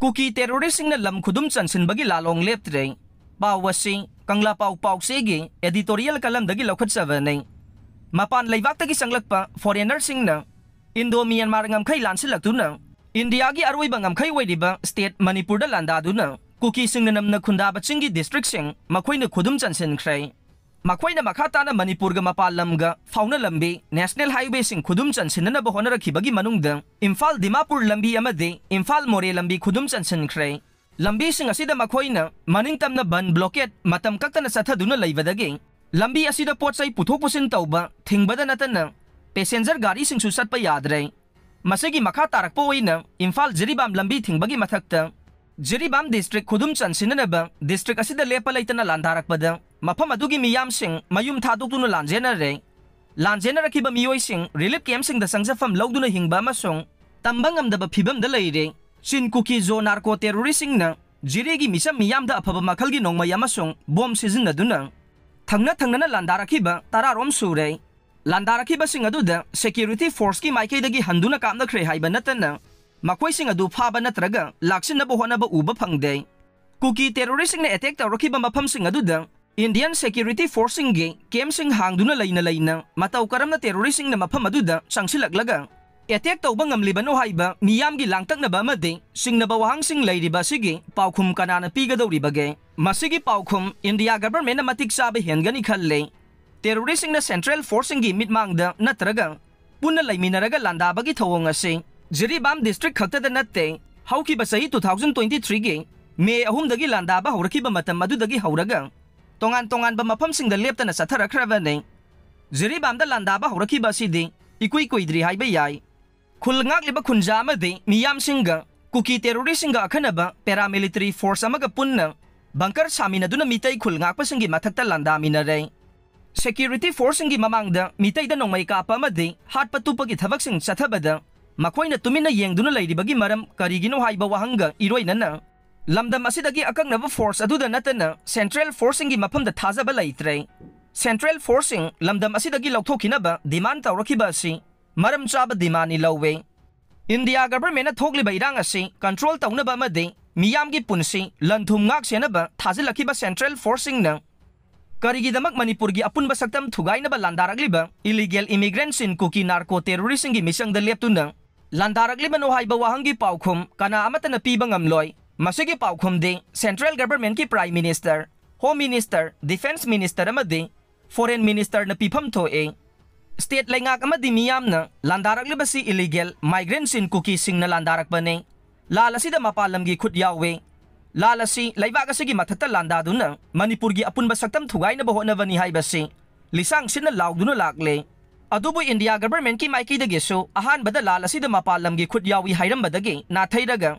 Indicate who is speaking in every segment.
Speaker 1: Kuki terrorist Singna Lam Khudum Chansinbagi Lallong Leptri Pawasi Kangla Pau Segi editorial kalam dagi lokhat savane Mapan laibak tagi sanglakpa foreigner Singna Indo Myanmar ngam khai lansilaktuna India gi aroi bangam khai waidiba state Manipur da landaduna Kuki Singna namna khunda bachingi district sing makhoina Khudum Chansin khrai makhoina makhata na Manipur ga mapal lamga fauna lambi national highway sing Khudum Chansin na bahona rakhibagi manungda Imphal Dimapur lambi amade Imphal More lambi Khudum Chansin khrai lambi sing asida makhoina maningtamna ban blockade matam kaktana sathaduna leibadagi lambi asida potsai puthok pusin tauba thingbada natana passenger gari sing susatpa yadre masagi makha tarakpo oina Imphal Jiribam lambi thingbagi mathakta Jiribam district Khudum Chansinaba district asida lepa laitana landarakpada mafam adugi miyam sing mayum thadokduna lanjena re lanjena rakiba miyoi sing relief camp sing da sangjafam lawduna hingba amasong tambangamdaba phibam da leire Sin Kuki zo narco terrorist na jiregi misam miyam da afaba makhalgi nongmay amasong bomb sizinaduna thangna landarakiba tararom sure landarakiba sing aduda security force ki maikaidagi handuna kamna khre haiba natana makhoi sing adu phaba natraga laksinaba honaba uba phangde Kuki terrorist na attack tawrakiba mafam sing aduda Indian security force ge kem sing hangduna leina mataw karamna terrorist na mafam aduda sangsilaglaga attack tawba ngamlibano haiba miyamgi langtaknaba amade singnaba wahang sing leiriba sige paukhum kanana pigadawribage masigi paukhum India government na matik sabe hengani khalle terrorist na central force gi mitmangda natraga punna leiminaraga landabagi thawong ase Jiribam district khaktada natte hauki basai 2023 ge me ahum dagi landaba hawrakiba matam madudagi hawraga tongan ba mafam sing da leptana satharakrabane Jiribam da landaba hawrakiba sidi ikui kuidri haiba yai khulngak liba khunja amade miyam singa Kuki terrorist singa akhanaba paramilitary force amaga punna bunker saminaduna mitai khulngak pasingi mathakta landaminare security force singi mamangda mitai da nongmai kapa amade hatpatupagi thabak sing chathabada makhoina tumina yengduna leiribagi maram karigino haiba wahanga iroinana lamdam asidagi akangnaba force aduda natana central force singi mafamda thajaba leitre central forcing lamdam asidagi lauthokinaba demand tawrakiba asi maram chaba dimani lawwe India government na thokliba irang asi control tawnaba amade miyamgi punsi lanthum ngak senaba thajilakiba central forcing na karigidamak Manipurgi apunba saktam thugainaba landaragliba illegal immigrants in Kuki narco terrorism gi misang da leptuna landaragliba no haiba wahangi paukhum kana amata na piba ngamloi masigi paukhum de central government ki prime minister home minister defense minister amade foreign minister na pifam thoe state laingak amadi miyam na landaragliba si illegal migrants in Kuki Singna landarakbane lalasida mapalamgi khut yawe lalasi laibakasigi mathakta landaduna Manipurgi apunba saktam thugaina bahonavani haibasi lisang sinna lauduna lakle adubu India government ki maikidagi so ahanbada lalasida mapalamgi khut yawi hairambadagi na thairaga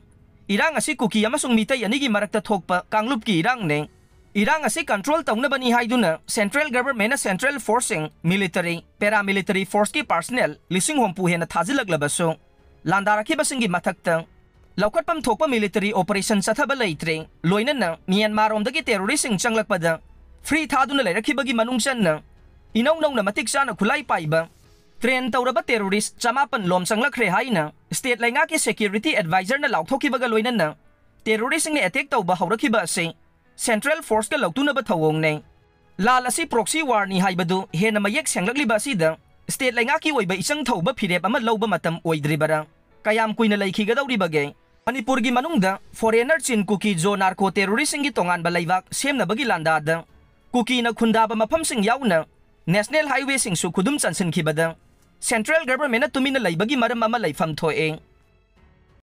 Speaker 1: irang asi Kuki amasung mitai anigi marakta thokpa kanglupki irang ne irang asi control tawnabani haiduna central government na central forcing military paramilitary force ki personnel lising hompu hena thajilaglabaso landarakibasingi mathakta laukatpam thokpa military operation sathaba leitre loinana Myanmar romdagi terrorist sing changlakpada free thaduna leirakibagi manungchanna inawnawna matik chana khulai paiba train tawraba terrorist chamapan lom changlakre haina state lainga ki security advisor na lauthokibaga loinana terrorist sing attack tawba hawrakiba ase central force ka lautuna ba thawong ne lalasi proxy war ni haibadu hena mayek senglakliba sida state lainga ki oiba isang thawba phirep ama lawba matam oidribara kayam kuina leikhigadauribage Manipurgi manungda foreigner chin Kuki zo narco terrorist singi tongan ba laibak semnabagi landada Kuki na khundaba mafam sing yauna national highway sing su Khudum Chansin khibada central government na tumina laibagi maram ama laifam thoe